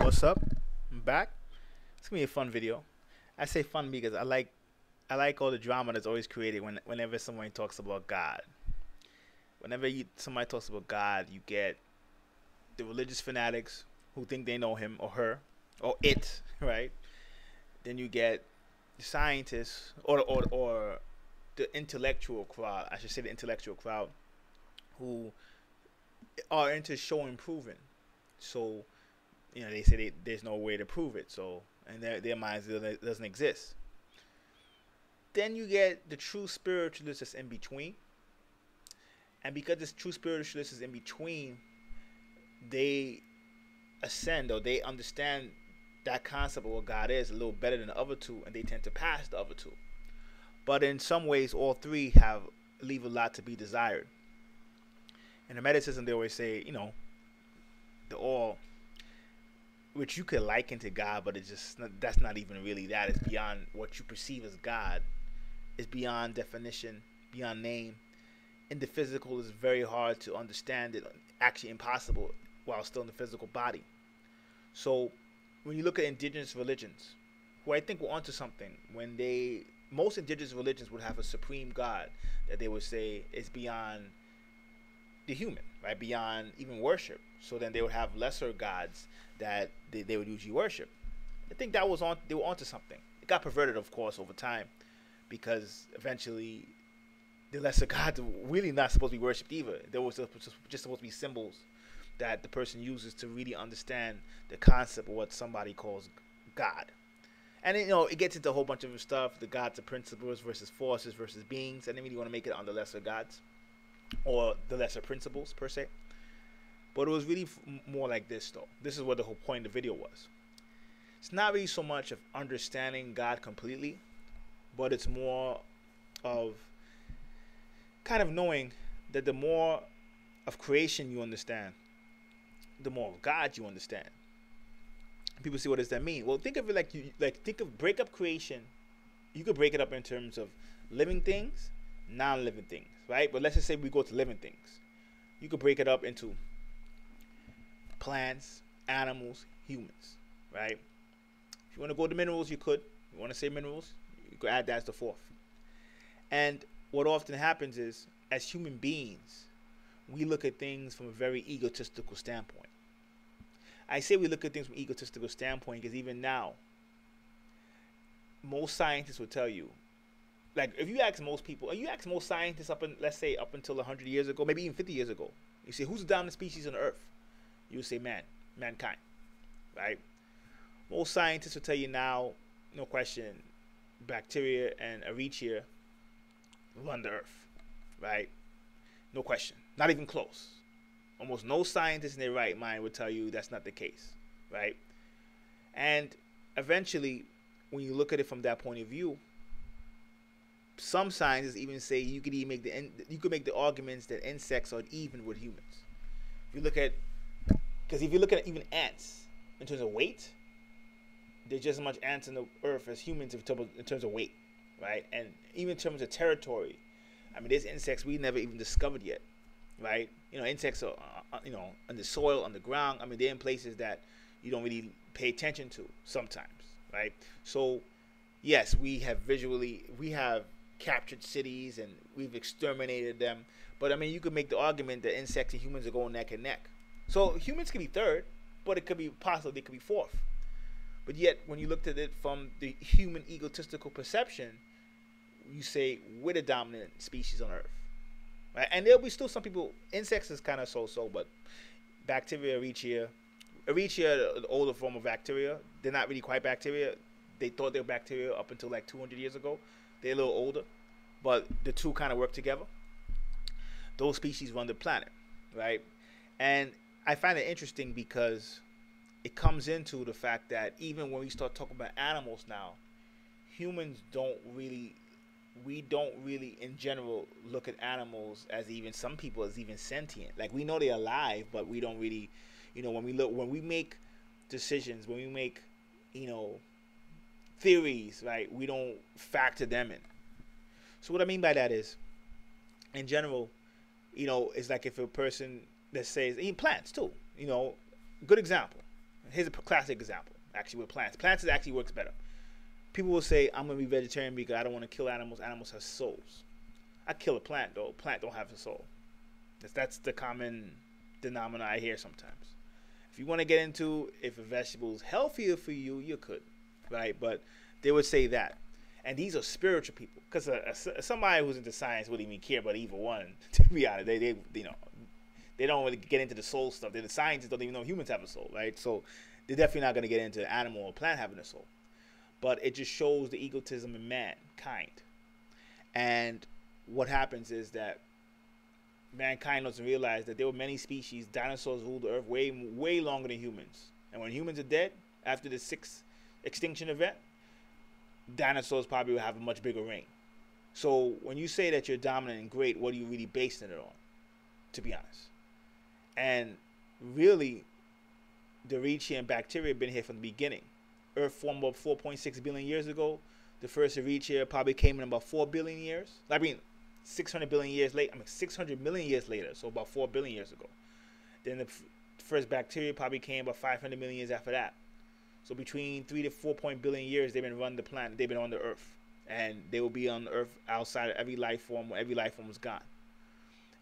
What's up? I'm back. It's gonna be a fun video. I say fun because I like all the drama that's always created whenever someone talks about God. Whenever somebody talks about God, you get the religious fanatics who think they know him or her or it, right? Then you get the scientists or the intellectual crowd. I should say the intellectual crowd who are into showing proving. So they say there's no way to prove it. So in their minds it doesn't exist. Then you get the true spiritualists that's in between, and because this true spiritualist is in between, they ascend or they understand that concept of what God is a little better than the other two, and they tend to pass the other two. But in some ways, all three leave a lot to be desired. In Hermeticism, they always say, the all, which you could liken to God, but it's just that's not even really that. It's beyond what you perceive as God. It's beyond definition, beyond name. In the physical, it's very hard to understand it. Actually, impossible while still in the physical body. So, when you look at indigenous religions, who I think were onto something, most indigenous religions would have a supreme God that they would say is beyond the human, right? Beyond even worship. So then they would have lesser gods that they would usually worship. I think they were onto something. It got perverted, of course, over time, because eventually the lesser gods were really not supposed to be worshipped either. They were just supposed to be symbols that the person uses to really understand the concept of what somebody calls God. And it gets into a whole bunch of stuff. The gods are principles versus forces versus beings. I didn't really want to make it on the lesser gods or the lesser principles per se. But it was really more like this, though. This is what the whole point of the video was. It's not really so much of understanding God completely, but it's more of kind of knowing that the more of creation you understand, the more of God you understand. People say, what does that mean? Well, think of it break up creation. You could break it up in terms of living things, non-living things, right? But let's just say we go to living things. You could break it up into plants, animals, humans, right? If you want to go to minerals, you could. If you want to say minerals, you could add that as the fourth. And what often happens is, as human beings, we look at things from a very egotistical standpoint. I say we look at things from an egotistical standpoint because even now, most scientists will tell you, like if you ask most people, or you ask most scientists up until 100 years ago, maybe even 50 years ago, you say, who's the dominant species on Earth? You would say mankind, right? Most scientists will tell you now, no question, bacteria and archaea run the Earth, right? No question, not even close. Almost no scientist in their right mind would tell you that's not the case, right? And eventually, when you look at it from that point of view, some scientists even say you could make the arguments that insects are even with humans. Because if you look at even ants in terms of weight, there's just as much ants on the earth as humans in terms of weight, right? And even in terms of territory, I mean, there's insects we never even discovered yet, right? Insects are, on the soil, on the ground. I mean, they're in places that you don't really pay attention to sometimes, right? So, yes, we have captured cities and we've exterminated them. But, I mean, you could make the argument that insects and humans are going neck and neck. So, humans could be third, but it could be possible they could be fourth. But yet, when you looked at it from the human egotistical perception, you say we're the dominant species on Earth. Right? And there'll be still some people, insects is kind of so-so, but bacteria, archaea, the older form of bacteria, they're not really quite bacteria. They thought they were bacteria up until like 200 years ago. They're a little older, but the two kind of work together. Those species run the planet, right? And I find it interesting because it comes into the fact that even when we start talking about animals now, humans we don't really in general look at animals as even some people as even sentient. Like we know they're alive, but we don't really, when we make decisions, when we make, theories, right, we don't factor them in. So what I mean by that is, in general, it's like if a person that says, even plants too, good example, Here's a classic example, actually, with plants. Plants it actually works better. People will say, I'm going to be vegetarian because I don't want to kill animals. Animals have souls. I kill a plant, though. A plant don't have a soul. That's the common denominator I hear sometimes. If you want to get into if a vegetable is healthier for you, you could, right? But they would say that. And these are spiritual people. Because somebody who's into science wouldn't even care about either one, to be honest. They don't really get into the soul stuff. The scientists don't even know humans have a soul, right? So they're definitely not going to get into animal or plant having a soul. But it just shows the egotism in mankind. And what happens is that mankind doesn't realize that there were many species, dinosaurs ruled the earth way longer than humans. And when humans are dead, after the sixth extinction event, dinosaurs probably will have a much bigger reign. So when you say that you're dominant and great, what are you really basing it on, to be honest? And really, the Erechian bacteria have been here from the beginning. Earth formed about 4.6 billion years ago. The first Erechian probably came in about 4 billion years. 600 billion years later. 600 million years later. So about 4 billion years ago. Then the first bacteria probably came about 500 million years after that. So between 3 to 4 billion years, they've been running the planet. They've been on the Earth, and they will be on the Earth outside of every life form when every life form is gone.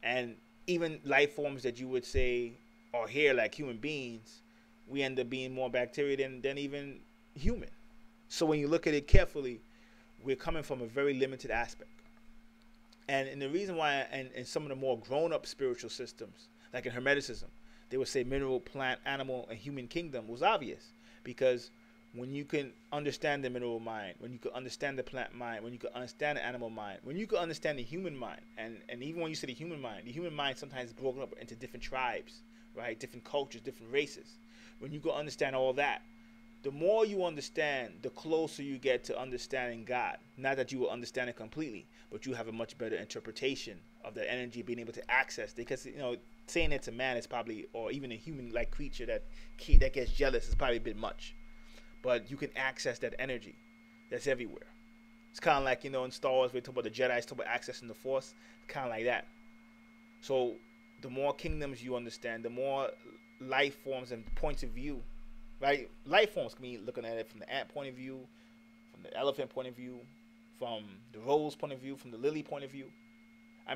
And even life forms that you would say are here, like human beings, we end up being more bacteria than even human. So when you look at it carefully, we're coming from a very limited aspect. And the reason why, in some of the more grown-up spiritual systems, like in Hermeticism, they would say mineral, plant, animal, and human kingdom was obvious. Because when you can understand the mineral mind, when you can understand the plant mind, when you can understand the animal mind, when you can understand the human mind, and even when you say the human mind sometimes is broken up into different tribes, right? Different cultures, different races. When you can understand all that, the more you understand, the closer you get to understanding God. Not that you will understand it completely, but you have a much better interpretation of the energy being able to access. Because, saying it to man is probably, or even a human-like creature that gets jealous is probably a bit much. But you can access that energy that's everywhere. It's kind of like, in Star Wars, we talk about the Jedi's, talk about accessing the Force. Kind of like that. So the more kingdoms you understand, the more life forms and points of view, right? Life forms can be looking at it from the ant point of view, from the elephant point of view, from the rose point of view, from the lily point of view.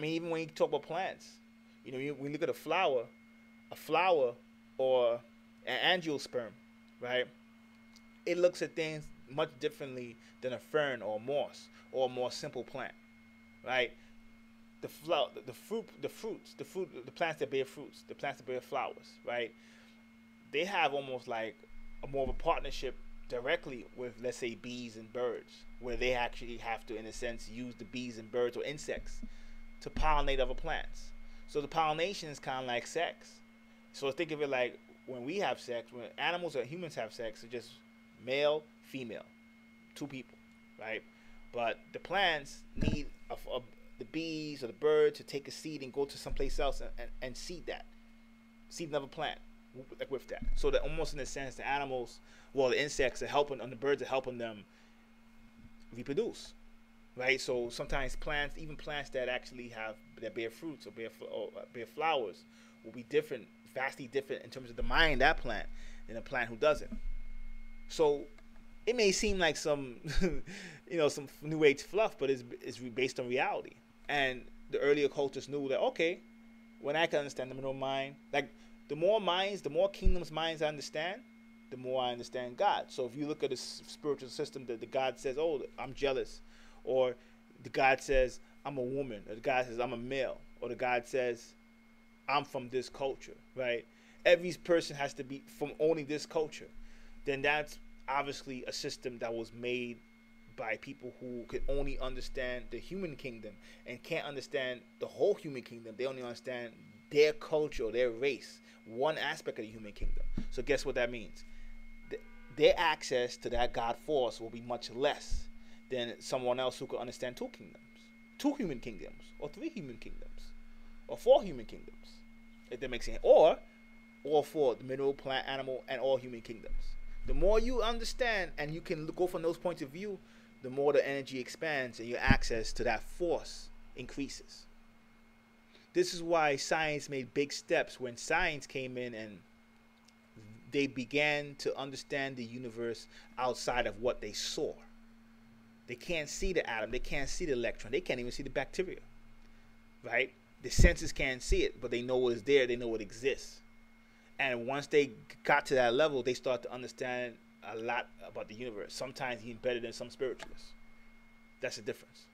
Even when you talk about plants, when you look at a flower or an angiosperm, right? It looks at things much differently than a fern or a moss or a more simple plant, right? The plants that bear fruits, the plants that bear flowers, right? They have almost like more of a partnership directly with, let's say, bees and birds, where they actually have to, in a sense, use the bees and birds or insects to pollinate other plants. So the pollination is kind of like sex. So think of it like when we have sex, when animals or humans have sex, it's just male, female, two people, right? But the plants need the bees or the bird to take a seed and go to someplace else and seed another plant with that. So that almost in a sense, the animals, the insects are helping, and the birds are helping them reproduce, right? So sometimes plants, even plants that actually bear fruits or bear flowers, will be different, vastly different in terms of the mind of that plant than a plant who doesn't. So it may seem like some, some new age fluff, but it's based on reality. And the earlier cultures knew that, okay, when I can understand the mineral mind, like the more kingdoms minds I understand, the more I understand God. So if you look at a spiritual system that the God says, oh, I'm jealous, or the God says, I'm a woman, or the God says, I'm a male, or the God says, I'm from this culture, right? Every person has to be from only this culture. Then that's obviously a system that was made by people who could only understand the human kingdom and can't understand the whole human kingdom. They only understand their culture or their race, one aspect of the human kingdom. So guess what that means? Their access to that God force will be much less than someone else who could understand two kingdoms, two human kingdoms, or three human kingdoms, or four human kingdoms, if that makes sense, or all four, the mineral, plant, animal, and all human kingdoms. The more you understand and you can go from those points of view, the more the energy expands and your access to that force increases. This is why science made big steps when science came in and they began to understand the universe outside of what they saw. They can't see the atom. They can't see the electron. They can't even see the bacteria. Right? The senses can't see it, but they know it's there. They know it exists. And once they got to that level, they start to understand a lot about the universe. Sometimes even better than some spiritualists. That's the difference.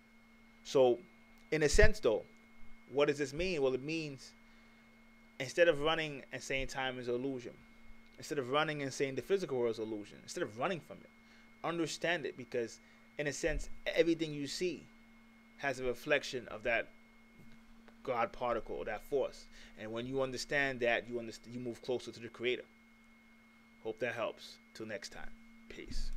So, in a sense, though, what does this mean? Well, it means instead of running and saying time is an illusion, instead of running and saying the physical world is an illusion, instead of running from it, understand it, because in a sense, everything you see has a reflection of that God particle or that force. And when you understand that, you move closer to the Creator. Hope that helps. Till next time. Peace.